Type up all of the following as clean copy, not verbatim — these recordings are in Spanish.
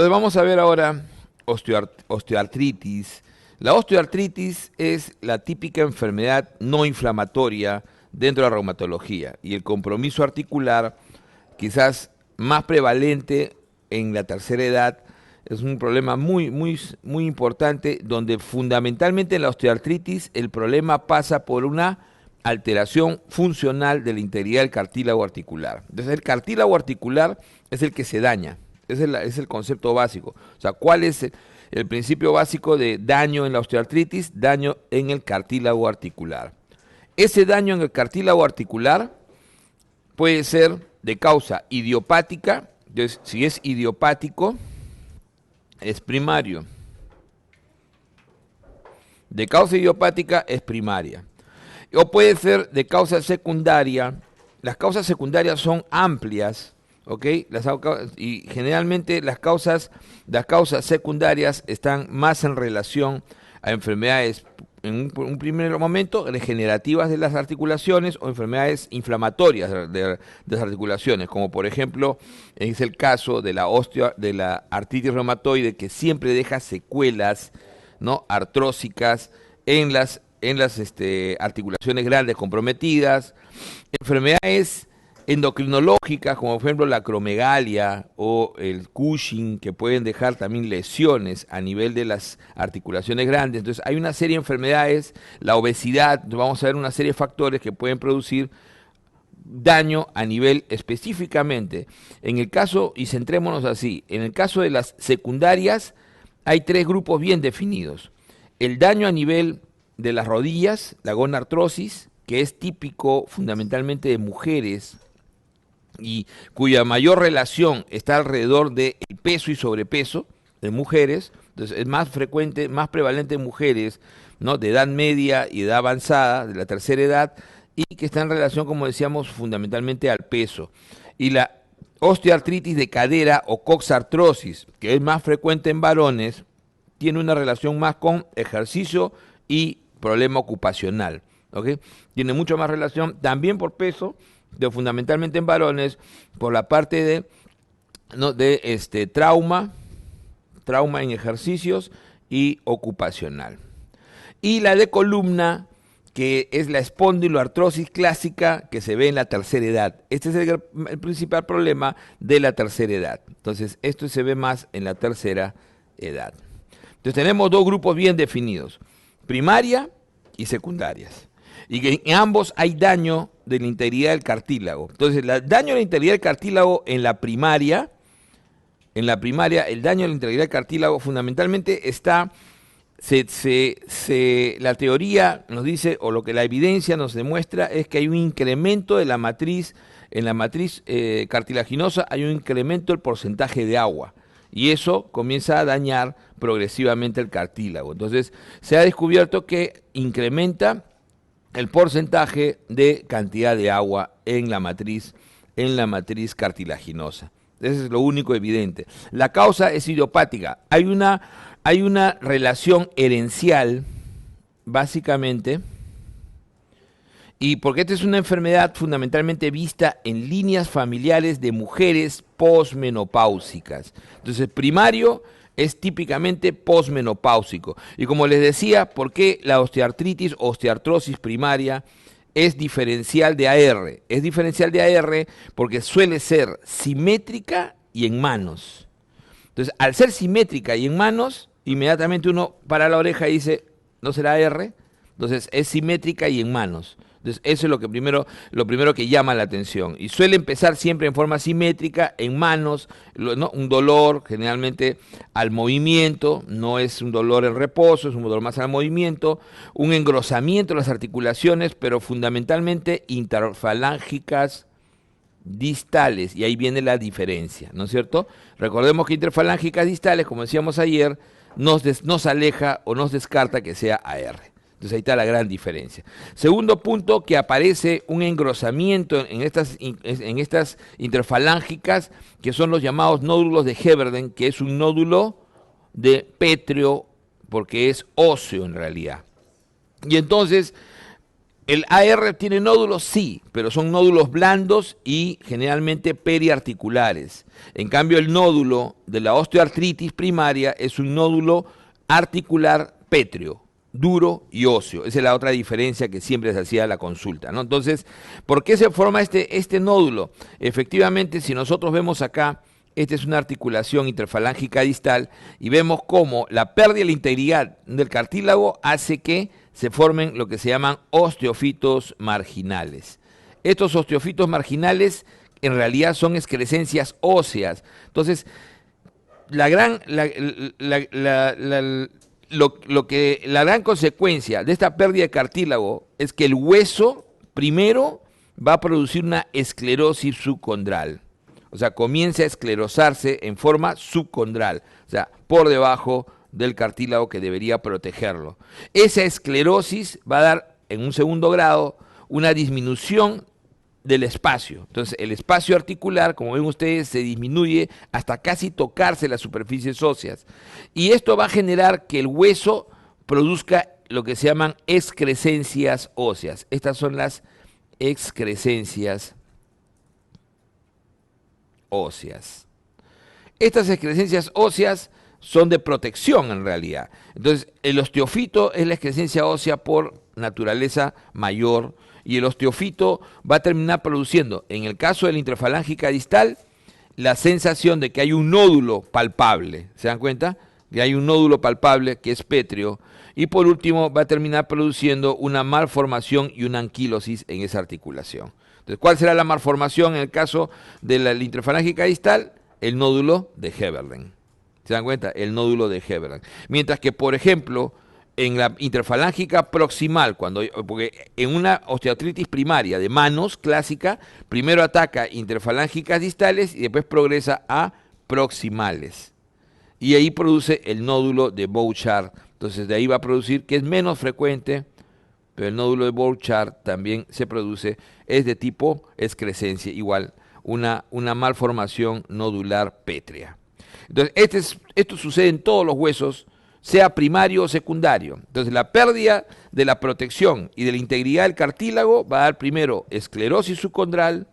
Entonces vamos a ver ahora osteoartritis. La osteoartritis es la típica enfermedad no inflamatoria dentro de la reumatología y el compromiso articular quizás más prevalente en la tercera edad. Es un problema muy importante donde fundamentalmente en la osteoartritis el problema pasa por una alteración funcional de la integridad del cartílago articular. Entonces el cartílago articular es el que se daña, es el concepto básico. O sea, ¿cuál es el principio básico de daño en la osteoartritis? Daño en el cartílago articular. Ese daño en el cartílago articular puede ser de causa idiopática. Entonces, si es idiopático, es primario. De causa idiopática es primaria. O puede ser de causa secundaria. Las causas secundarias son amplias, ¿ok? Y generalmente las causas secundarias están más en relación a enfermedades, en un primer momento, degenerativas de las articulaciones o enfermedades inflamatorias de las articulaciones, como por ejemplo es el caso de de la artritis reumatoide, que siempre deja secuelas, ¿no?, artrósicas en las articulaciones grandes comprometidas, enfermedades endocrinológicas como por ejemplo la acromegalia o el Cushing, que pueden dejar también lesiones a nivel de las articulaciones grandes. Entonces hay una serie de enfermedades, la obesidad, vamos a ver una serie de factores que pueden producir daño a nivel específicamente. En el caso, y centrémonos así, en el caso de las secundarias hay tres grupos bien definidos. El daño a nivel de las rodillas, la gonartrosis, que es típico fundamentalmente de mujeres y cuya mayor relación está alrededor del peso y sobrepeso de mujeres. Entonces es más frecuente, más prevalente en mujeres, ¿no?, de edad media y edad avanzada, de la tercera edad, y que está en relación, como decíamos, fundamentalmente al peso. Y la osteoartritis de cadera o coxartrosis, que es más frecuente en varones, tiene una relación más con ejercicio y problema ocupacional, ¿ok? Tiene mucho más relación también por peso, fundamentalmente en varones, por la parte de, ¿no?, de trauma en ejercicios y ocupacional. Y la de columna, que es la espondiloartrosis clásica que se ve en la tercera edad. Este es el principal problema de la tercera edad. Entonces, esto se ve más en la tercera edad. Entonces, tenemos dos grupos bien definidos: primaria y secundarias. Y que en ambos hay daño de la integridad del cartílago. Entonces, el daño de la integridad del cartílago en la primaria, el daño de la integridad del cartílago fundamentalmente está, la teoría nos dice, o lo que la evidencia nos demuestra, es que hay un incremento de la matriz, en la matriz cartilaginosa hay un incremento del porcentaje de agua. Y eso comienza a dañar progresivamente el cartílago. Entonces, se ha descubierto que incrementa el porcentaje de cantidad de agua en la matriz cartilaginosa. Eso es lo único evidente. La causa es idiopática. Hay una relación herencial, básicamente, y porque esta es una enfermedad fundamentalmente vista en líneas familiares de mujeres posmenopáusicas. Entonces, primario es típicamente posmenopáusico. Y como les decía, ¿por qué la osteoartritis o osteoartrosis primaria es diferencial de AR? Es diferencial de AR porque suele ser simétrica y en manos. Entonces, al ser simétrica y en manos, inmediatamente uno para la oreja y dice, ¿no será AR? Entonces, es simétrica y en manos. Entonces, eso es lo primero que llama la atención. Y suele empezar siempre en forma simétrica, en manos, ¿no?, un dolor generalmente al movimiento, no es un dolor en reposo, es un dolor más al movimiento, un engrosamiento de las articulaciones, pero fundamentalmente interfalángicas distales, y ahí viene la diferencia, ¿no es cierto? Recordemos que interfalángicas distales, como decíamos ayer, nos aleja o nos descarta que sea AR. Entonces ahí está la gran diferencia. Segundo punto, que aparece un engrosamiento en estas interfalángicas, que son los llamados nódulos de Heberden, que es un nódulo de pétreo, porque es óseo en realidad. Y entonces ¿El AR tiene nódulos? Sí, pero son nódulos blandos y generalmente periarticulares. En cambio, el nódulo de la osteoartritis primaria es un nódulo articular pétreo, duro y óseo. Esa es la otra diferencia que siempre se hacía la consulta, ¿no? Entonces, ¿por qué se forma este nódulo? Efectivamente, si nosotros vemos acá, esta es una articulación interfalángica distal y vemos cómo la pérdida de la integridad del cartílago hace que se formen lo que se llaman osteofitos marginales. Estos osteofitos marginales en realidad son excrescencias óseas. Entonces, la gran consecuencia de esta pérdida de cartílago es que el hueso primero va a producir una esclerosis subcondral. O sea, comienza a esclerosarse en forma subcondral, o sea, por debajo del cartílago que debería protegerlo. Esa esclerosis va a dar, en un segundo grado, una disminución del espacio. Entonces, el espacio articular, como ven ustedes, se disminuye hasta casi tocarse las superficies óseas. Y esto va a generar que el hueso produzca lo que se llaman excrescencias óseas. Estas son las excrescencias óseas. Estas excrescencias óseas son de protección en realidad. Entonces, el osteofito es la excrescencia ósea por naturaleza mayor y el osteofito va a terminar produciendo, en el caso de la interfalángica distal, la sensación de que hay un nódulo palpable. ¿Se dan cuenta? Que hay un nódulo palpable que es pétreo. Y por último, va a terminar produciendo una malformación y una anquilosis en esa articulación. Entonces, ¿cuál será la malformación en el caso de la interfalángica distal? El nódulo de Heberlein. ¿Se dan cuenta? El nódulo de Heberlein. Mientras que, por ejemplo, en la interfalángica proximal, porque en una osteoartritis primaria de manos clásica, primero ataca interfalángicas distales y después progresa a proximales. Y ahí produce el nódulo de Bouchard. Entonces, de ahí va a producir, que es menos frecuente, pero el nódulo de Bouchard también se produce, es de tipo excrescencia, igual, una malformación nodular pétrea. Entonces, esto sucede en todos los huesos, sea primario o secundario. Entonces, la pérdida de la protección y de la integridad del cartílago va a dar primero esclerosis subcondral,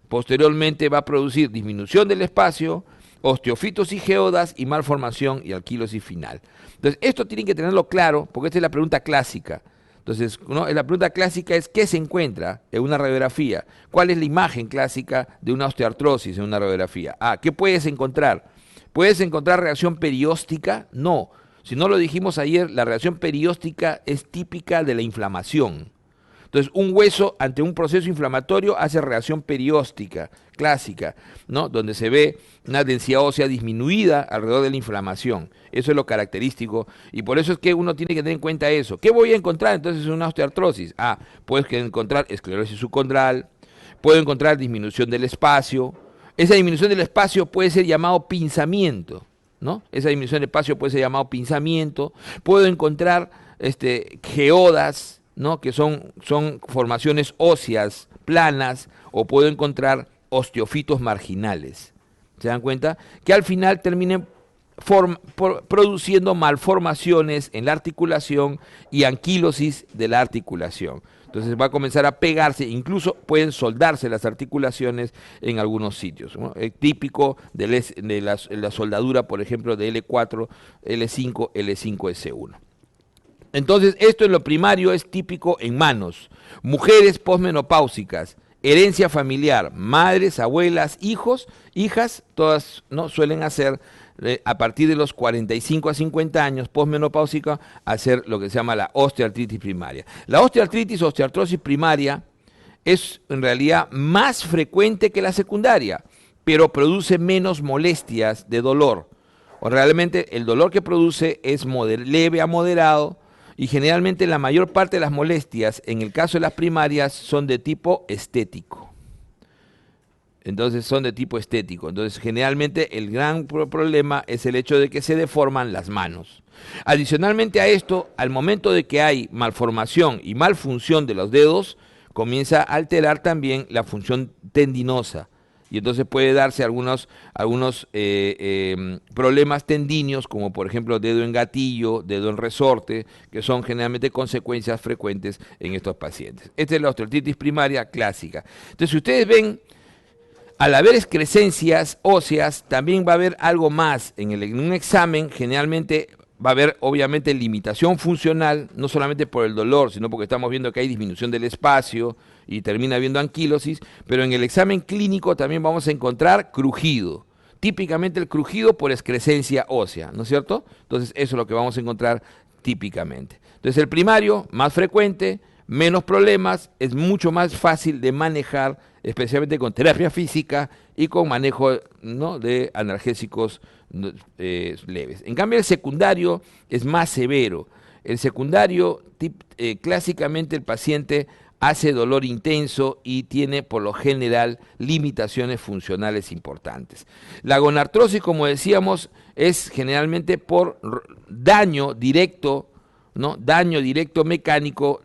posteriormente va a producir disminución del espacio, osteofitos y geodas y malformación y anquilosis final. Entonces, esto tienen que tenerlo claro, porque esta es la pregunta clásica. Entonces, ¿no? La pregunta clásica es ¿qué se encuentra en una radiografía? ¿Cuál es la imagen clásica de una osteoartrosis en una radiografía? ¿Qué puedes encontrar? ¿Puedes encontrar reacción perióstica? No. Si no lo dijimos ayer, la reacción perióstica es típica de la inflamación. Entonces, un hueso ante un proceso inflamatorio hace reacción perióstica, clásica, ¿no? Donde se ve una densidad ósea disminuida alrededor de la inflamación. Eso es lo característico y por eso es que uno tiene que tener en cuenta eso. ¿Qué voy a encontrar entonces en una osteoartrosis? Puedes encontrar esclerosis subcondral, puedo encontrar disminución del espacio. Esa disminución del espacio puede ser llamado pinzamiento, ¿no? Esa disminución del espacio puede ser llamado pinzamiento. Puedo encontrar geodas, ¿no? Que son formaciones óseas planas, o puedo encontrar osteofitos marginales. ¿Se dan cuenta? Que al final terminen produciendo malformaciones en la articulación y anquilosis de la articulación. Entonces va a comenzar a pegarse, incluso pueden soldarse las articulaciones en algunos sitios, ¿no? Es típico de la soldadura, por ejemplo, de L4, L5, L5S1. Entonces, esto en lo primario es típico en manos. Mujeres posmenopáusicas, herencia familiar, madres, abuelas, hijos, hijas, todas no suelen hacer a partir de los 45 a 50 años posmenopáusica, hacer lo que se llama la osteoartritis primaria. La osteoartritis o osteoartrosis primaria es en realidad más frecuente que la secundaria, pero produce menos molestias de dolor. O realmente el dolor que produce es leve a moderado, y generalmente la mayor parte de las molestias, en el caso de las primarias, son de tipo estético. Entonces son de tipo estético. Entonces generalmente el gran problema es el hecho de que se deforman las manos. Adicionalmente a esto, al momento de que hay malformación y malfunción de los dedos, comienza a alterar también la función tendinosa y entonces puede darse algunos problemas tendíneos, como por ejemplo dedo en gatillo, dedo en resorte, que son generalmente consecuencias frecuentes en estos pacientes. Esta es la osteoartritis primaria clásica. Entonces, si ustedes ven, al haber excrescencias óseas, también va a haber algo más. En un examen, generalmente va a haber, obviamente, limitación funcional, no solamente por el dolor, sino porque estamos viendo que hay disminución del espacio y termina habiendo anquilosis, pero en el examen clínico también vamos a encontrar crujido. Típicamente el crujido por excrescencia ósea, ¿no es cierto? Entonces, eso es lo que vamos a encontrar típicamente. Entonces, el primario, más frecuente, menos problemas, es mucho más fácil de manejar, especialmente con terapia física y con manejo, ¿no?, de analgésicos leves. En cambio, el secundario es más severo. El secundario, clásicamente el paciente hace dolor intenso y tiene por lo general limitaciones funcionales importantes. La gonartrosis, como decíamos, es generalmente por daño directo, ¿no?, daño directo mecánico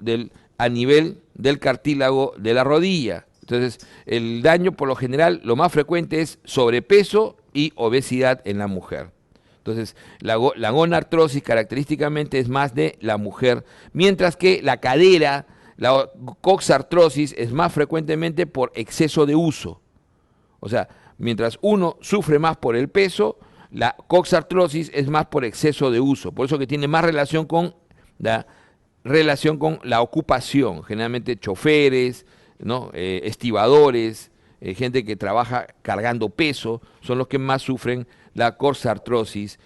a nivel del cartílago de la rodilla. Entonces, el daño por lo general, lo más frecuente es sobrepeso y obesidad en la mujer. Entonces, la gonartrosis característicamente es más de la mujer, mientras que la cadera, la coxartrosis, es más frecuentemente por exceso de uso. O sea, mientras uno sufre más por el peso, la coxartrosis es más por exceso de uso. Por eso que tiene más relación con la ocupación, generalmente choferes, ¿no?, estibadores, gente que trabaja cargando peso, son los que más sufren la coxartrosis,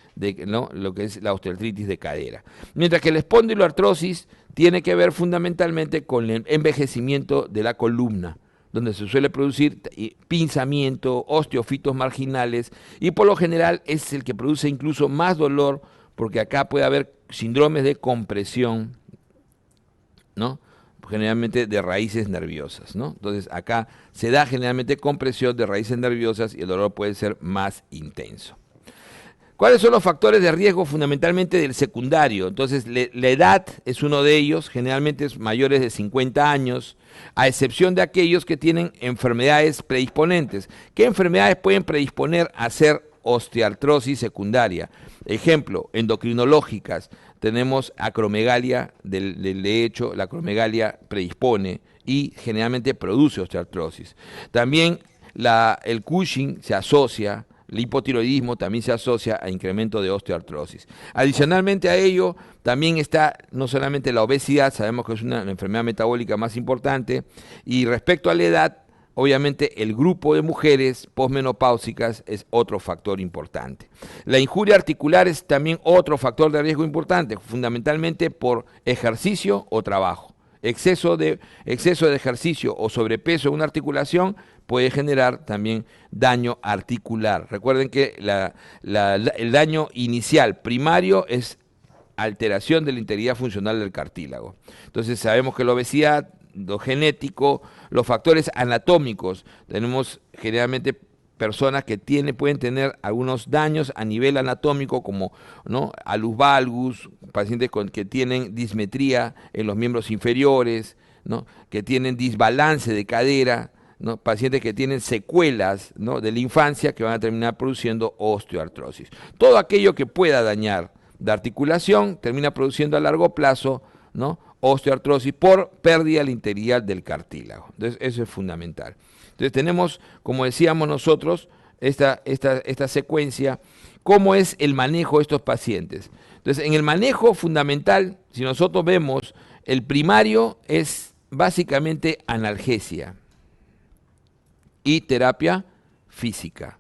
¿no?, lo que es la osteoartritis de cadera. Mientras que la espondiloartrosis tiene que ver fundamentalmente con el envejecimiento de la columna, donde se suele producir pinzamiento, osteofitos marginales, y por lo general es el que produce incluso más dolor, porque acá puede haber síndromes de compresión, ¿no?, generalmente de raíces nerviosas, ¿no? Entonces acá se da generalmente compresión de raíces nerviosas y el dolor puede ser más intenso. ¿Cuáles son los factores de riesgo fundamentalmente del secundario? Entonces, la edad es uno de ellos, generalmente es mayores de 50 años, a excepción de aquellos que tienen enfermedades predisponentes. ¿Qué enfermedades pueden predisponer a hacer osteoartrosis secundaria? Ejemplo, endocrinológicas. Tenemos acromegalia, de hecho, la acromegalia predispone y generalmente produce osteoartrosis. También el Cushing se asocia, el hipotiroidismo también se asocia a incremento de osteoartrosis. Adicionalmente a ello, también está no solamente la obesidad, sabemos que es una enfermedad metabólica más importante, y respecto a la edad, obviamente el grupo de mujeres posmenopáusicas es otro factor importante. La injuria articular es también otro factor de riesgo importante, fundamentalmente por ejercicio o trabajo. Exceso de ejercicio o sobrepeso en una articulación puede generar también daño articular. Recuerden que el daño inicial primario es alteración de la integridad funcional del cartílago. Entonces sabemos que la obesidad, lo genético, los factores anatómicos, tenemos generalmente personas que pueden tener algunos daños a nivel anatómico, como, ¿no?, alus valgus, pacientes que tienen dismetría en los miembros inferiores, ¿no?, que tienen desbalance de cadera, ¿no?, pacientes que tienen secuelas, ¿no?, de la infancia que van a terminar produciendo osteoartrosis. Todo aquello que pueda dañar la articulación termina produciendo a largo plazo, ¿no?, osteoartrosis por pérdida de la integridad del cartílago. Entonces, eso es fundamental. Entonces, tenemos, como decíamos nosotros, esta secuencia. ¿Cómo es el manejo de estos pacientes? Entonces, en el manejo fundamental, si nosotros vemos, el primario es básicamente analgesia y terapia física.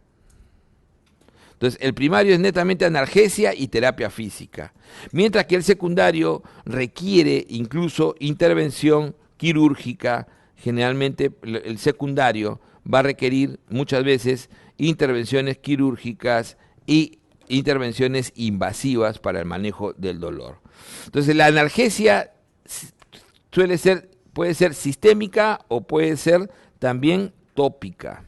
Entonces, el primario es netamente analgesia y terapia física, mientras que el secundario requiere incluso intervención quirúrgica. Generalmente el secundario va a requerir muchas veces intervenciones quirúrgicas y intervenciones invasivas para el manejo del dolor. Entonces, la analgesia puede ser sistémica o puede ser también tópica.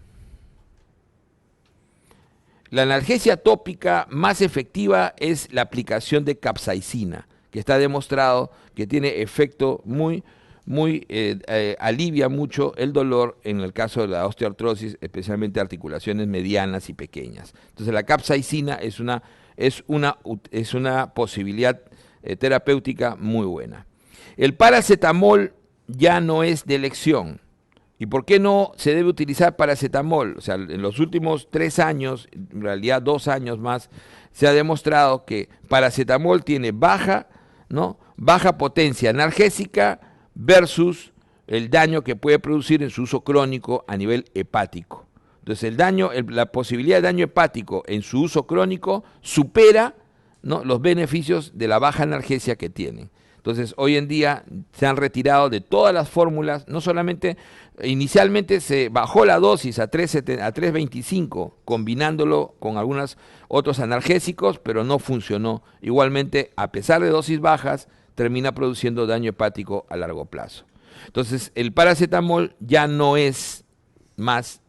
La analgesia tópica más efectiva es la aplicación de capsaicina, que está demostrado que tiene efecto muy, alivia mucho el dolor en el caso de la osteoartrosis, especialmente articulaciones medianas y pequeñas. Entonces la capsaicina es una posibilidad terapéutica muy buena. El paracetamol ya no es de elección. ¿Y por qué no se debe utilizar paracetamol? O sea, en los últimos 3 años, en realidad 2 años más, se ha demostrado que paracetamol tiene baja potencia analgésica versus el daño que puede producir en su uso crónico a nivel hepático. Entonces la posibilidad de daño hepático en su uso crónico supera, ¿no?, los beneficios de la baja analgesia que tienen. Entonces, hoy en día se han retirado de todas las fórmulas, no solamente, inicialmente se bajó la dosis a 3.25, combinándolo con algunos otros analgésicos, pero no funcionó. Igualmente, a pesar de dosis bajas, termina produciendo daño hepático a largo plazo. Entonces, el paracetamol ya no es más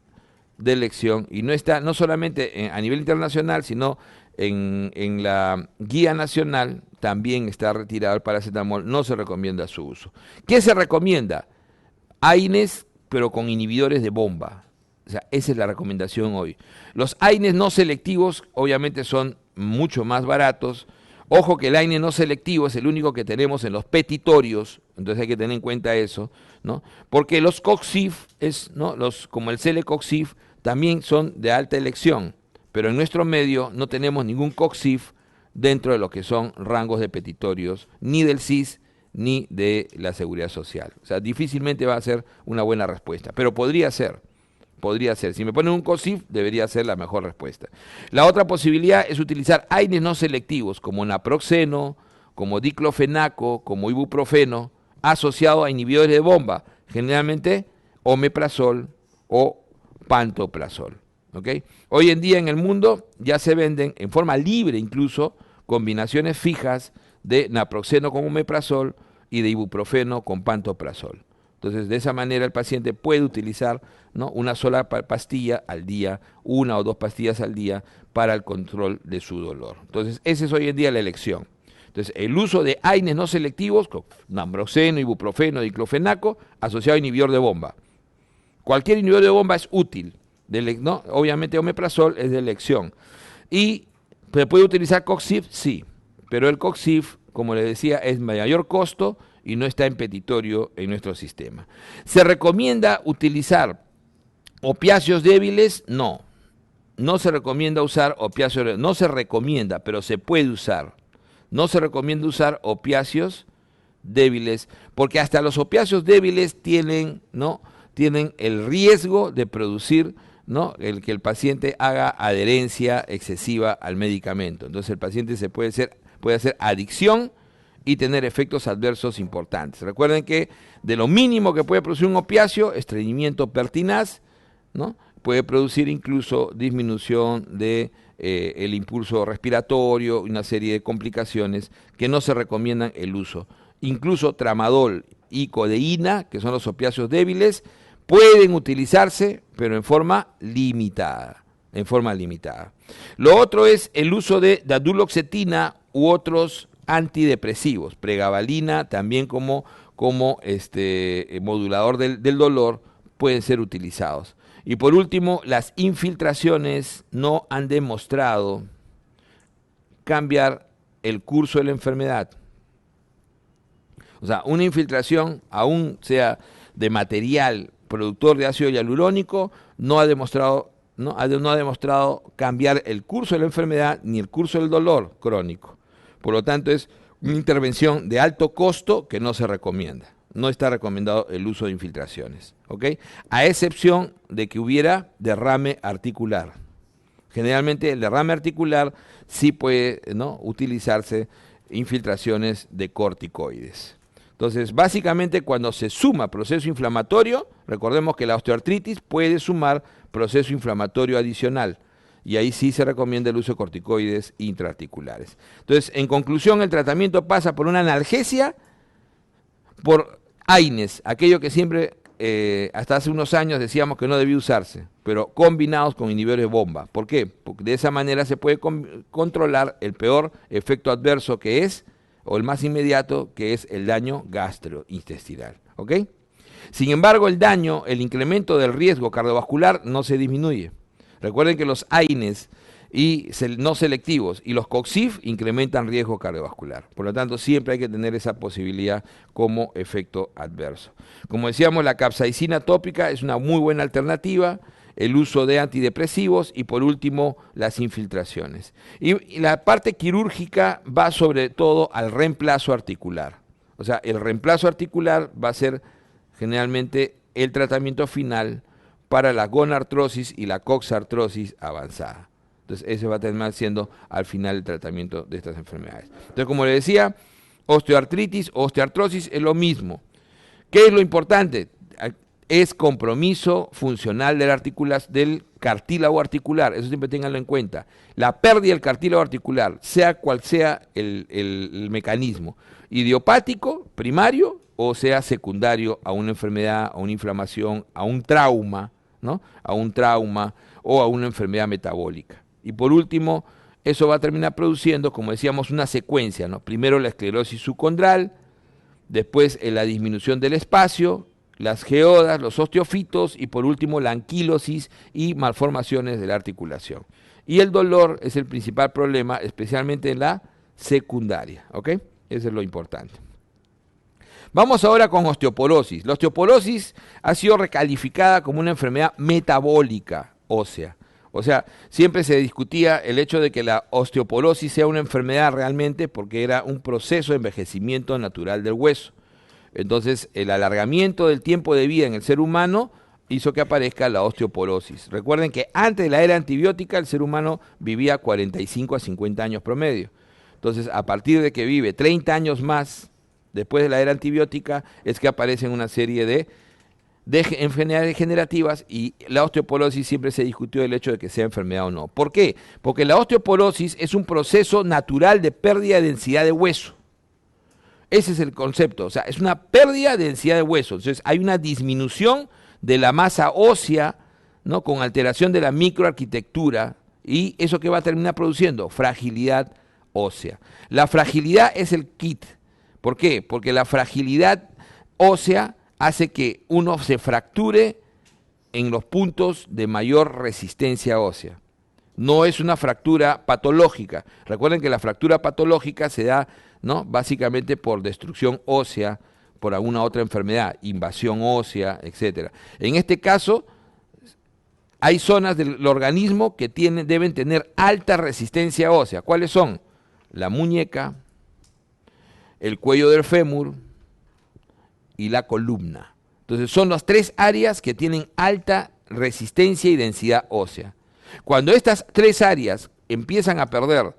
de elección y no está, no solamente a nivel internacional, sino en la guía nacional también está retirado el paracetamol, no se recomienda su uso. ¿Qué se recomienda? AINES, pero con inhibidores de bomba. O sea, esa es la recomendación hoy. Los AINES no selectivos obviamente son mucho más baratos. Ojo que el AINE no selectivo es el único que tenemos en los petitorios, entonces hay que tener en cuenta eso, ¿no? Porque los COXIF, ¿no?, como el Celecoxib, también son de alta elección, pero en nuestro medio no tenemos ningún COXIF dentro de lo que son rangos de petitorios, ni del CIS, ni de la Seguridad Social. O sea, difícilmente va a ser una buena respuesta, pero podría ser. Si me ponen un COXIF, debería ser la mejor respuesta. La otra posibilidad es utilizar AINES no selectivos, como naproxeno, como diclofenaco, como ibuprofeno, asociado a inhibidores de bomba, generalmente omeprazol o pantoprazol. ¿Okay? Hoy en día en el mundo ya se venden en forma libre incluso combinaciones fijas de naproxeno con omeprazol y de ibuprofeno con pantoprazol. Entonces, de esa manera el paciente puede utilizar, ¿no?, una sola pastilla al día, 1 o 2 pastillas al día para el control de su dolor. Entonces, esa es hoy en día la elección. Entonces, el uso de AINES no selectivos, con naproxeno, ibuprofeno, diclofenaco, asociado a inhibidor de bomba. Cualquier inhibidor de bomba es útil, ¿no? Obviamente omeprazol es de elección. ¿Y se puede utilizar COXIF? Sí, pero el COXIF, como les decía, es mayor costo y no está en petitorio en nuestro sistema. ¿Se recomienda utilizar opiáceos débiles? No. No se recomienda usar opiáceos débiles. No se recomienda, pero se puede usar. No se recomienda usar opiáceos débiles, porque hasta los opiáceos débiles tienen el riesgo de producir, ¿no?, el que el paciente haga adherencia excesiva al medicamento. Entonces el paciente puede hacer adicción y tener efectos adversos importantes. Recuerden que de lo mínimo que puede producir un opiáceo, estreñimiento pertinaz, ¿no?, puede producir incluso disminución de el impulso respiratorio, una serie de complicaciones que no se recomiendan el uso. Incluso tramadol y codeína, que son los opiáceos débiles, pueden utilizarse, pero en forma limitada. Lo otro es el uso de daduloxetina u otros antidepresivos, pregabalina también como modulador del dolor, pueden ser utilizados. Y por último, las infiltraciones no han demostrado cambiar el curso de la enfermedad. O sea, una infiltración, aún sea de material productor de ácido hialurónico, no ha demostrado cambiar el curso de la enfermedad ni el curso del dolor crónico. Por lo tanto, es una intervención de alto costo que no se recomienda. No está recomendado el uso de infiltraciones, ¿ok? A excepción de que hubiera derrame articular. Generalmente el derrame articular sí puede, ¿no?, utilizarse infiltraciones de corticoides. Entonces, básicamente cuando se suma proceso inflamatorio, recordemos que la osteoartritis puede sumar proceso inflamatorio adicional. Y ahí sí se recomienda el uso de corticoides intraarticulares. Entonces, en conclusión, el tratamiento pasa por una analgesia, por AINES, aquello que siempre, hasta hace unos años decíamos que no debía usarse, pero combinados con inhibidores de bomba. ¿Por qué? Porque de esa manera se puede controlar el peor efecto adverso que es, o el más inmediato, que es el daño gastrointestinal. ¿ok? Sin embargo, el daño, el incremento del riesgo cardiovascular no se disminuye. Recuerden que los AINES y no selectivos y los COXIF incrementan riesgo cardiovascular. Por lo tanto, siempre hay que tener esa posibilidad como efecto adverso. Como decíamos, la capsaicina tópica es una muy buena alternativa, el uso de antidepresivos y por último las infiltraciones. Y la parte quirúrgica va sobre todo al reemplazo articular. O sea, el reemplazo articular va a ser generalmente el tratamiento final para la gonartrosis y la coxartrosis avanzada. Entonces, ese va a terminar siendo al final el tratamiento de estas enfermedades. Entonces, como le decía, osteoartritis, osteoartrosis es lo mismo. ¿Qué es lo importante? Es compromiso funcional del cartílago articular. Eso siempre ténganlo en cuenta. La pérdida del cartílago articular, sea cual sea el mecanismo, idiopático, primario, o sea secundario a una enfermedad, a una inflamación, a un trauma, ¿no? A un trauma o a una enfermedad metabólica. Y por último, eso va a terminar produciendo, como decíamos, una secuencia, ¿no? Primero la esclerosis subcondral, después la disminución del espacio, las geodas, los osteofitos y por último la anquilosis y malformaciones de la articulación. Y el dolor es el principal problema, especialmente en la secundaria, ¿ok? Eso es lo importante. Vamos ahora con osteoporosis. La osteoporosis ha sido recalificada como una enfermedad metabólica ósea. O sea, siempre se discutía el hecho de que la osteoporosis sea una enfermedad realmente porque era un proceso de envejecimiento natural del hueso. Entonces, el alargamiento del tiempo de vida en el ser humano hizo que aparezca la osteoporosis. Recuerden que antes de la era antibiótica el ser humano vivía 45 a 50 años promedio. Entonces, a partir de que vive 30 años más después de la era antibiótica, es que aparecen una serie de enfermedades degenerativas y la osteoporosis siempre se discutió el hecho de que sea enfermedad o no. ¿Por qué? Porque la osteoporosis es un proceso natural de pérdida de densidad de hueso. Ese es el concepto, o sea, es una pérdida de densidad de hueso. Entonces hay una disminución de la masa ósea, ¿no? Con alteración de la microarquitectura, y eso que va a terminar produciendo fragilidad ósea. La fragilidad es el kit. ¿Por qué? Porque la fragilidad ósea hace que uno se fracture en los puntos de mayor resistencia ósea. No es una fractura patológica. Recuerden que la fractura patológica se da, ¿no?, básicamente por destrucción ósea, por alguna otra enfermedad, invasión ósea, etcétera. En este caso, hay zonas del organismo que deben tener alta resistencia ósea. ¿Cuáles son? La muñeca, el cuello del fémur y la columna. Entonces son las tres áreas que tienen alta resistencia y densidad ósea. Cuando estas tres áreas empiezan a perder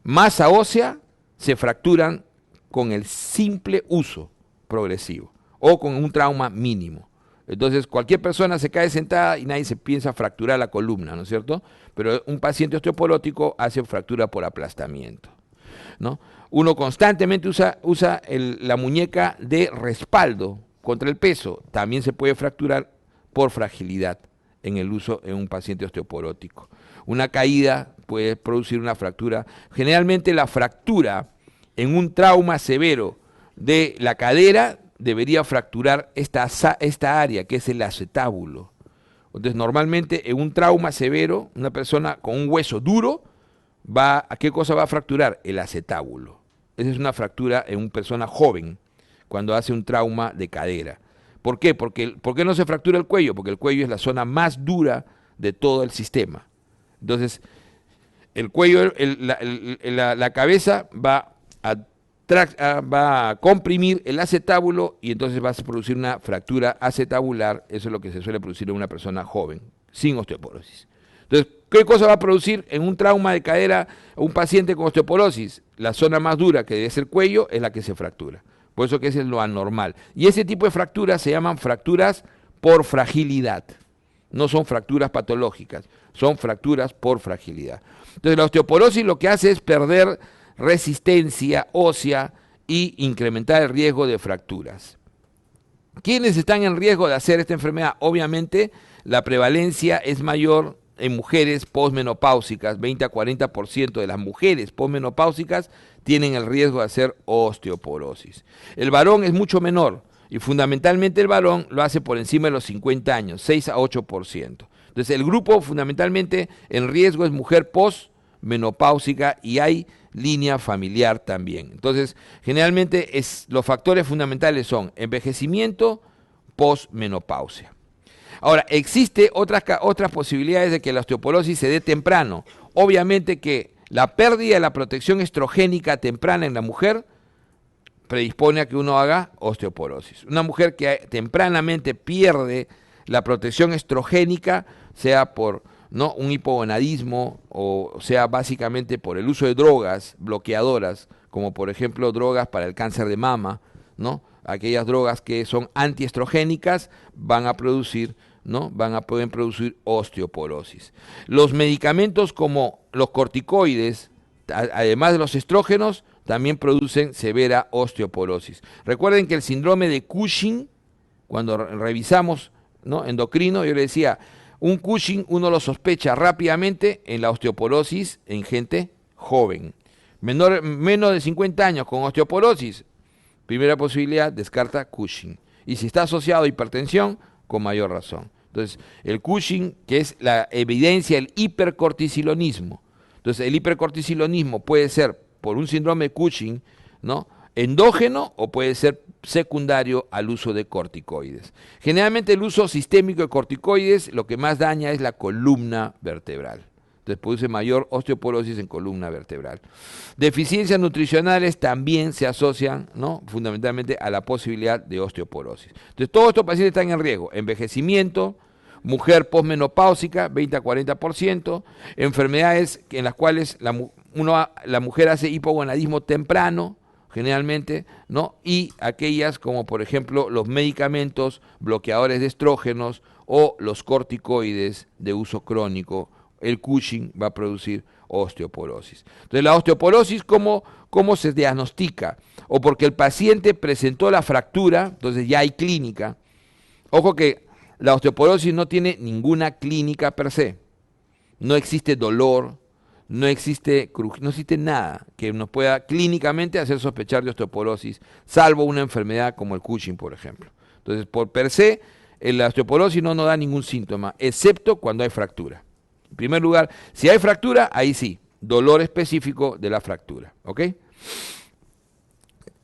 masa ósea, se fracturan con el simple uso progresivo o con un trauma mínimo. Entonces cualquier persona se cae sentada y nadie se piensa fracturar la columna, ¿no es cierto? Pero un paciente osteoporótico hace fractura por aplastamiento, ¿no? Uno constantemente usa la muñeca de respaldo contra el peso. También se puede fracturar por fragilidad en el uso en un paciente osteoporótico. Una caída puede producir una fractura. Generalmente la fractura en un trauma severo de la cadera debería fracturar esta área que es el acetábulo. Entonces normalmente en un trauma severo, una persona con un hueso duro, ¿a qué cosa va a fracturar? El acetábulo. Esa es una fractura en una persona joven cuando hace un trauma de cadera. ¿Por qué? ¿Por qué no se fractura el cuello? Porque el cuello es la zona más dura de todo el sistema. Entonces, el cuello, la cabeza va a comprimir el acetábulo y entonces va a producir una fractura acetabular. Eso es lo que se suele producir en una persona joven, sin osteoporosis. Entonces, ¿qué cosa va a producir en un trauma de cadera un paciente con osteoporosis? La zona más dura, que es el cuello, es la que se fractura. Por eso que ese es lo anormal. Y ese tipo de fracturas se llaman fracturas por fragilidad. No son fracturas patológicas, son fracturas por fragilidad. Entonces la osteoporosis lo que hace es perder resistencia ósea y incrementar el riesgo de fracturas. ¿Quiénes están en riesgo de hacer esta enfermedad? Obviamente la prevalencia es mayor en mujeres posmenopáusicas. 20 a 40% de las mujeres posmenopáusicas tienen el riesgo de hacer osteoporosis. El varón es mucho menor. Y fundamentalmente el varón lo hace por encima de los 50 años, 6 a 8%. Entonces el grupo fundamentalmente en riesgo es mujer posmenopáusica y hay línea familiar también. Entonces generalmente los factores fundamentales son envejecimiento, posmenopausia. Ahora, existe otras posibilidades de que la osteoporosis se dé temprano. Obviamente que la pérdida de la protección estrogénica temprana en la mujer predispone a que uno haga osteoporosis. Una mujer que tempranamente pierde la protección estrogénica, sea por un hipogonadismo o sea básicamente por el uso de drogas bloqueadoras, como por ejemplo drogas para el cáncer de mama, ¿no? Aquellas drogas que son antiestrogénicas van a pueden producir osteoporosis. Los medicamentos como los corticoides, además de los estrógenos, también producen severa osteoporosis. Recuerden que el síndrome de Cushing, cuando revisamos, ¿no?, endocrino, yo le decía, un Cushing uno lo sospecha rápidamente en la osteoporosis en gente joven. Menos de 50 años con osteoporosis, primera posibilidad, descarta Cushing. Y si está asociado a hipertensión, con mayor razón. Entonces, el Cushing, que es la evidencia del hipercortisilonismo. Entonces, el hipercortisilonismo puede ser por un síndrome de Cushing, ¿no?, endógeno, o puede ser secundario al uso de corticoides. Generalmente el uso sistémico de corticoides lo que más daña es la columna vertebral. Entonces produce mayor osteoporosis en columna vertebral. Deficiencias nutricionales también se asocian, ¿no?, fundamentalmente a la posibilidad de osteoporosis. Entonces todos estos pacientes están en riesgo. Envejecimiento, mujer posmenopáusica, 20 a 40%, enfermedades en las cuales la mujer hace hipogonadismo temprano, generalmente, ¿no?, y aquellas como por ejemplo los medicamentos bloqueadores de estrógenos o los corticoides de uso crónico. El Cushing va a producir osteoporosis. Entonces la osteoporosis, ¿cómo se diagnostica? O porque el paciente presentó la fractura, entonces ya hay clínica. Ojo que la osteoporosis no tiene ninguna clínica per se. No existe dolor, no existe nada que nos pueda clínicamente hacer sospechar de osteoporosis, salvo una enfermedad como el Cushing, por ejemplo. Entonces, por per se, la osteoporosis no nos da ningún síntoma, excepto cuando hay fractura. En primer lugar, si hay fractura, ahí sí, dolor específico de la fractura, ¿ok?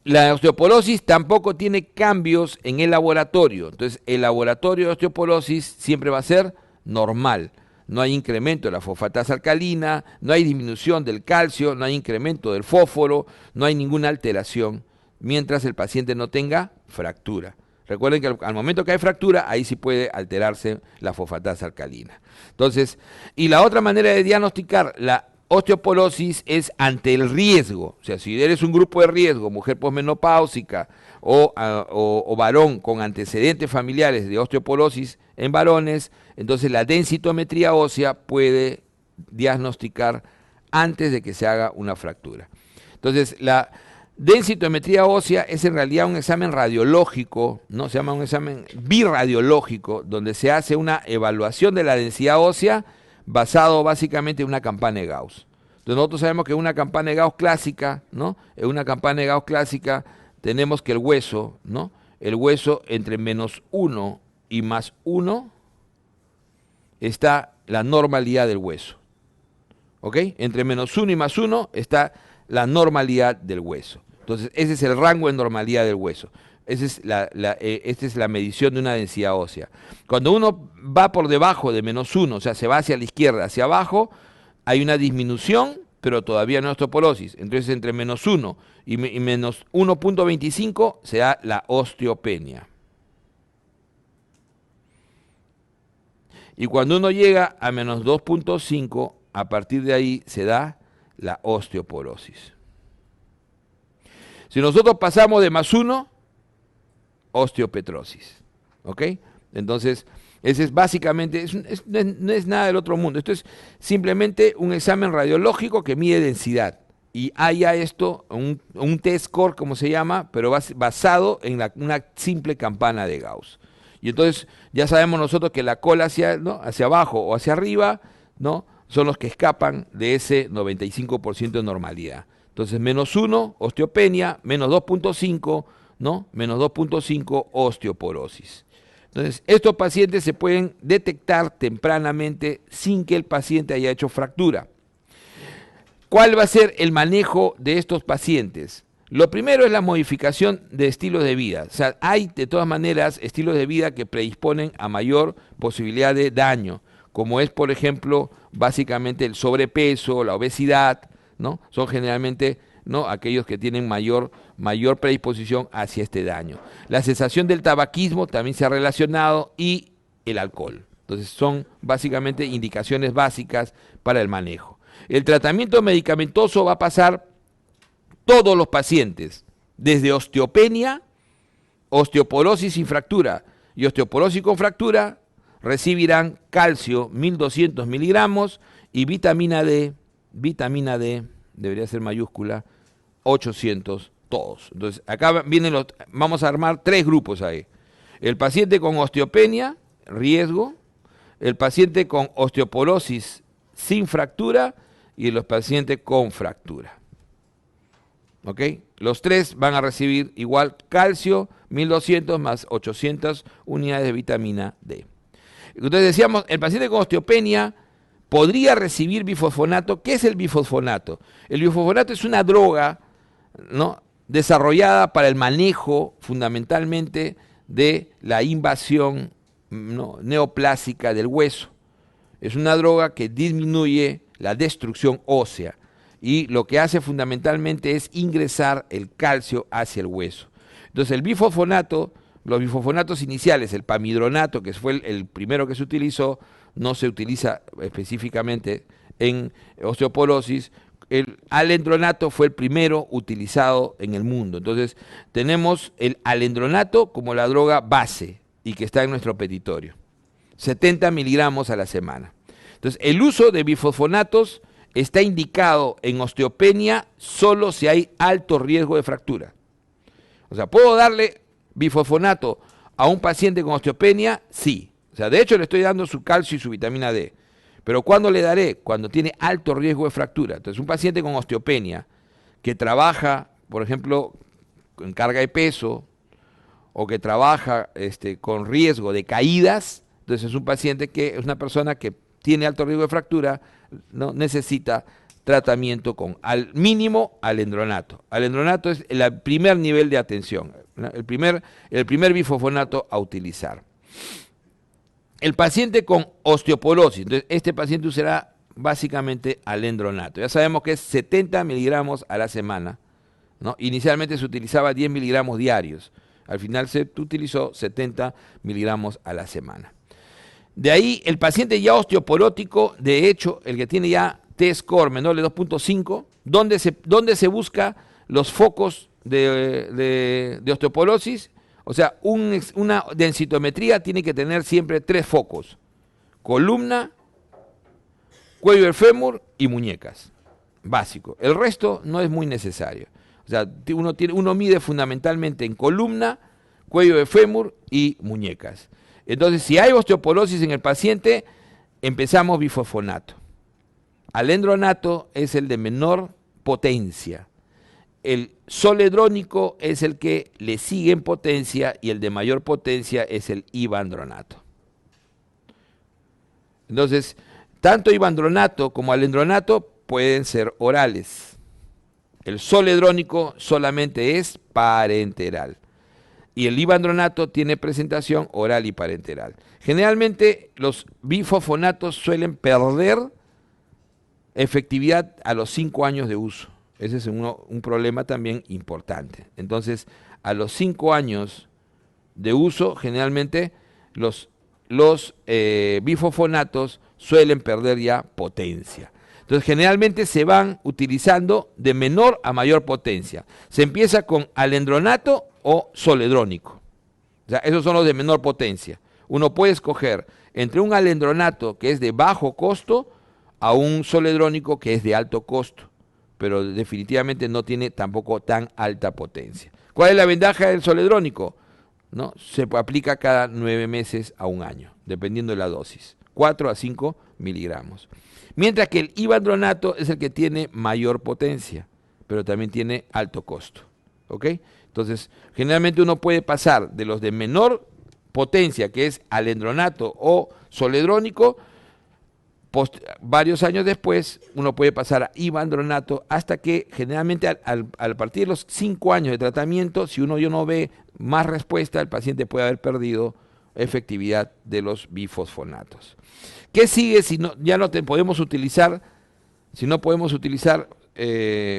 La osteoporosis tampoco tiene cambios en el laboratorio, entonces el laboratorio de osteoporosis siempre va a ser normal. No hay incremento de la fosfatasa alcalina, no hay disminución del calcio, no hay incremento del fósforo, no hay ninguna alteración, mientras el paciente no tenga fractura. Recuerden que al momento que hay fractura, ahí sí puede alterarse la fosfatasa alcalina. Entonces, y la otra manera de diagnosticar la osteoporosis es ante el riesgo. O sea, si eres un grupo de riesgo, mujer posmenopáusica o varón con antecedentes familiares de osteoporosis en varones, entonces la densitometría ósea puede diagnosticar antes de que se haga una fractura. Entonces, la densitometría ósea es en realidad un examen radiológico, ¿no? Se llama un examen birradiológico, donde se hace una evaluación de la densidad ósea basado básicamente en una campana de Gauss. Entonces nosotros sabemos que una campana de Gauss clásica, ¿no?, en una campana de Gauss clásica tenemos que el hueso, ¿no?, el hueso entre -1 y +1 está la normalidad del hueso. ¿Ok? Entre -1 y +1 está la normalidad del hueso. Entonces, ese es el rango de normalidad del hueso. Esta es la medición de una densidad ósea. Cuando uno va por debajo de -1, o sea, se va hacia la izquierda, hacia abajo, hay una disminución, pero todavía no osteoporosis. Entonces, entre -1 y menos 1.25 se da la osteopenia. Y cuando uno llega a menos 2.5, a partir de ahí se da la osteoporosis. Si nosotros pasamos de +1, osteopetrosis. ¿Ok? Entonces, ese es básicamente, no es nada del otro mundo. Esto es simplemente un examen radiológico que mide densidad. Y hay a esto, un test score, como se llama, pero basado en una simple campana de Gauss. Y entonces ya sabemos nosotros que la cola hacia abajo o hacia arriba, ¿no?, son los que escapan de ese 95% de normalidad. Entonces, -1, osteopenia, -2.5, ¿no? Menos 2.5 osteoporosis. Entonces, estos pacientes se pueden detectar tempranamente sin que el paciente haya hecho fractura. ¿Cuál va a ser el manejo de estos pacientes? Lo primero es la modificación de estilos de vida. O sea, hay de todas maneras estilos de vida que predisponen a mayor posibilidad de daño, como es, por ejemplo, básicamente el sobrepeso, la obesidad, ¿no? Son generalmente, ¿no?, aquellos que tienen mayor predisposición hacia este daño. La cesación del tabaquismo también se ha relacionado y el alcohol. Entonces son básicamente indicaciones básicas para el manejo. El tratamiento medicamentoso va a pasar todos los pacientes, desde osteopenia, osteoporosis sin fractura y osteoporosis con fractura, recibirán calcio 1200 miligramos y vitamina D, debería ser mayúscula, 800 todos. Entonces, acá vamos a armar 3 grupos ahí. El paciente con osteopenia, riesgo, el paciente con osteoporosis sin fractura y los pacientes con fractura. ¿Ok? Los 3 van a recibir igual calcio, 1200 más 800 unidades de vitamina D. Entonces decíamos, el paciente con osteopenia podría recibir bifosfonato. ¿Qué es el bifosfonato? El bifosfonato es una droga, ¿no?, desarrollada para el manejo fundamentalmente de la invasión, ¿no?, neoplásica del hueso. Es una droga que disminuye la destrucción ósea y lo que hace fundamentalmente es ingresar el calcio hacia el hueso. Entonces el bifosfonato, los bifosfonatos iniciales, el pamidronato, que fue el primero que se utilizó, no se utiliza específicamente en osteoporosis. El alendronato fue el primero utilizado en el mundo. Entonces tenemos el alendronato como la droga base y que está en nuestro petitorio. 70 miligramos a la semana. Entonces el uso de bifosfonatos está indicado en osteopenia solo si hay alto riesgo de fractura. O sea, ¿puedo darle bifosfonato a un paciente con osteopenia? Sí. O sea, de hecho le estoy dando su calcio y su vitamina D. Pero ¿cuándo le daré? Cuando tiene alto riesgo de fractura. Entonces, un paciente con osteopenia que trabaja, por ejemplo, en carga de peso o que trabaja con riesgo de caídas, entonces es un paciente que es una persona que tiene alto riesgo de fractura, no necesita tratamiento con al mínimo alendronato. Alendronato es el primer nivel de atención, ¿no?, el primer bifosfonato a utilizar. El paciente con osteoporosis, entonces este paciente usará básicamente alendronato. Ya sabemos que es 70 miligramos a la semana, ¿no? Inicialmente se utilizaba 10 miligramos diarios, al final se utilizó 70 miligramos a la semana. De ahí el paciente ya osteoporótico, de hecho, el que tiene ya T-score menor de 2.5, ¿dónde se busca los focos de osteoporosis? O sea, una densitometría tiene que tener siempre 3 focos: columna, cuello del fémur y muñecas. Básico. El resto no es muy necesario. O sea, uno mide fundamentalmente en columna, cuello de fémur y muñecas. Entonces, si hay osteoporosis en el paciente, empezamos bifosfonato. Alendronato es el de menor potencia. El zoledrónico es el que le sigue en potencia y el de mayor potencia es el ivandronato. Entonces, tanto ivandronato como alendronato pueden ser orales. El zoledrónico solamente es parenteral. Y el ivandronato tiene presentación oral y parenteral. Generalmente los bifosfonatos suelen perder efectividad a los 5 años de uso. Ese es un problema también importante. Entonces, a los 5 años de uso, generalmente los bifosfonatos suelen perder ya potencia. Entonces, generalmente se van utilizando de menor a mayor potencia. Se empieza con alendronato o zoledrónico. O sea, esos son los de menor potencia. Uno puede escoger entre un alendronato que es de bajo costo a un zoledrónico que es de alto costo, pero definitivamente no tiene tampoco tan alta potencia. ¿Cuál es la ventaja del zoledrónico? ¿No? Se aplica cada 9 meses a 1 año, dependiendo de la dosis, 4 a 5 miligramos. Mientras que el ivandronato es el que tiene mayor potencia, pero también tiene alto costo. ¿Ok? Entonces, generalmente uno puede pasar de los de menor potencia, que es alendronato o zoledrónico, varios años después uno puede pasar a ivandronato, hasta que generalmente al partir de los 5 años de tratamiento, si uno ya no ve más respuesta, el paciente puede haber perdido efectividad de los bifosfonatos. ¿Qué sigue si no, ya no podemos utilizar, si no podemos utilizar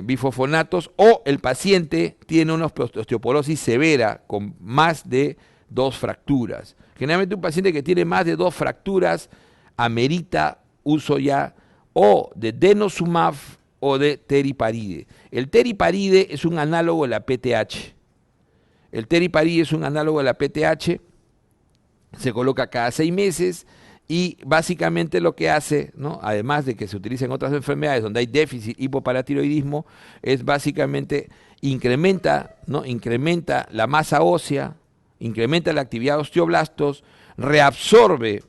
bifosfonatos, o el paciente tiene una osteoporosis severa con más de 2 fracturas? Generalmente un paciente que tiene más de 2 fracturas amerita uso ya o de denosumab o de teriparide. El teriparide es un análogo de la PTH. El teriparide es un análogo de la PTH, se coloca cada 6 meses y básicamente lo que hace, ¿no?, además de que se utiliza en otras enfermedades donde hay déficit hipoparatiroidismo, es básicamente incrementa, ¿no?, incrementa la masa ósea, incrementa la actividad de osteoblastos, reabsorbe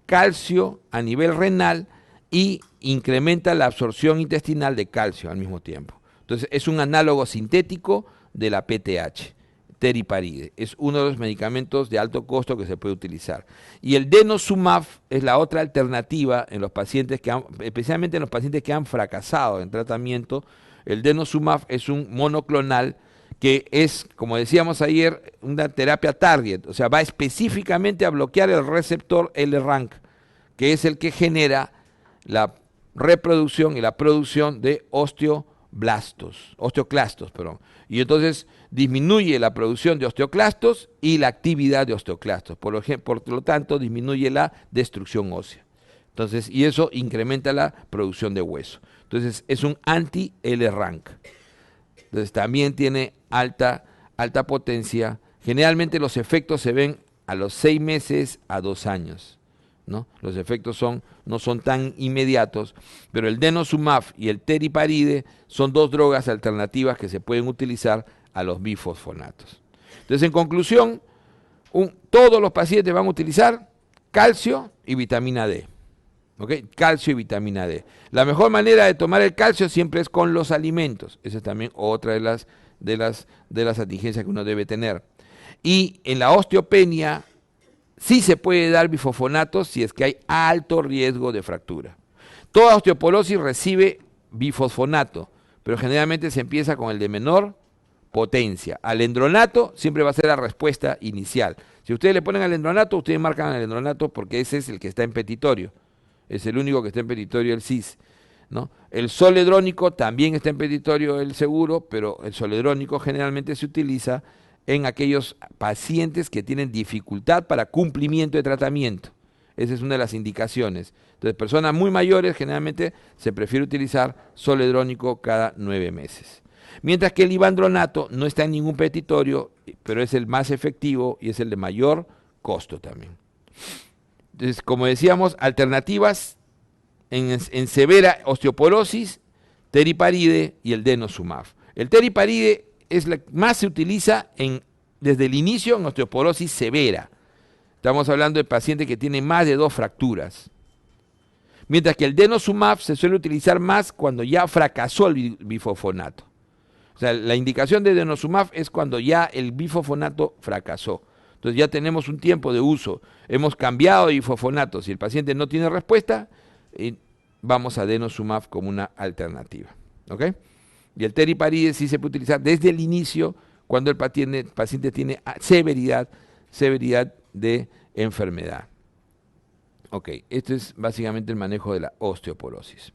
calcio a nivel renal y incrementa la absorción intestinal de calcio al mismo tiempo. Entonces es un análogo sintético de la PTH, teriparide. Es uno de los medicamentos de alto costo que se puede utilizar. Y el denosumab es la otra alternativa en los pacientes que especialmente en los pacientes que han fracasado en tratamiento. El denosumab es un monoclonal que es, como decíamos ayer, una terapia target, o sea, va específicamente a bloquear el receptor L-RANK, que es el que genera la reproducción y la producción de osteoclastos, y entonces disminuye la producción de osteoclastos y la actividad de osteoclastos, por lo tanto disminuye la destrucción ósea. Entonces, y eso incrementa la producción de hueso. Entonces, es un anti-L-RANK. Entonces también tiene alta potencia. Generalmente los efectos se ven a los 6 meses a 2 años, ¿no? Los efectos no son tan inmediatos, pero el denosumab y el teriparide son 2 drogas alternativas que se pueden utilizar a los bifosfonatos. Entonces, en conclusión, todos los pacientes van a utilizar calcio y vitamina D. ¿Okay? Calcio y vitamina D. La mejor manera de tomar el calcio siempre es con los alimentos. Esa es también otra de las atingencias que uno debe tener. Y en la osteopenia sí se puede dar bifosfonatos si es que hay alto riesgo de fractura. Toda osteoporosis recibe bifosfonato, pero generalmente se empieza con el de menor potencia. Alendronato siempre va a ser la respuesta inicial. Si ustedes le ponen alendronato, ustedes marcan alendronato porque ese es el que está en petitorio. Es el único que está en petitorio el CIS, ¿no? El zoledrónico también está en petitorio el seguro, pero el zoledrónico generalmente se utiliza en aquellos pacientes que tienen dificultad para cumplimiento de tratamiento. Esa es una de las indicaciones. Entonces, personas muy mayores generalmente se prefiere utilizar zoledrónico cada 9 meses. Mientras que el ivandronato no está en ningún petitorio, pero es el más efectivo y es el de mayor costo también. Entonces, como decíamos, alternativas en severa osteoporosis, teriparide y el denosumab. El teriparide es la que más se utiliza desde el inicio en osteoporosis severa. Estamos hablando de pacientes que tienen más de 2 fracturas. Mientras que el denosumab se suele utilizar más cuando ya fracasó el bifosfonato. O sea, la indicación de denosumab es cuando ya el bifosfonato fracasó. Entonces ya tenemos un tiempo de uso, hemos cambiado de bifosfonato. Si el paciente no tiene respuesta, vamos a denosumab como una alternativa. ¿Ok? Y el teriparide sí se puede utilizar desde el inicio cuando el paciente tiene severidad de enfermedad. Ok, esto es básicamente el manejo de la osteoporosis.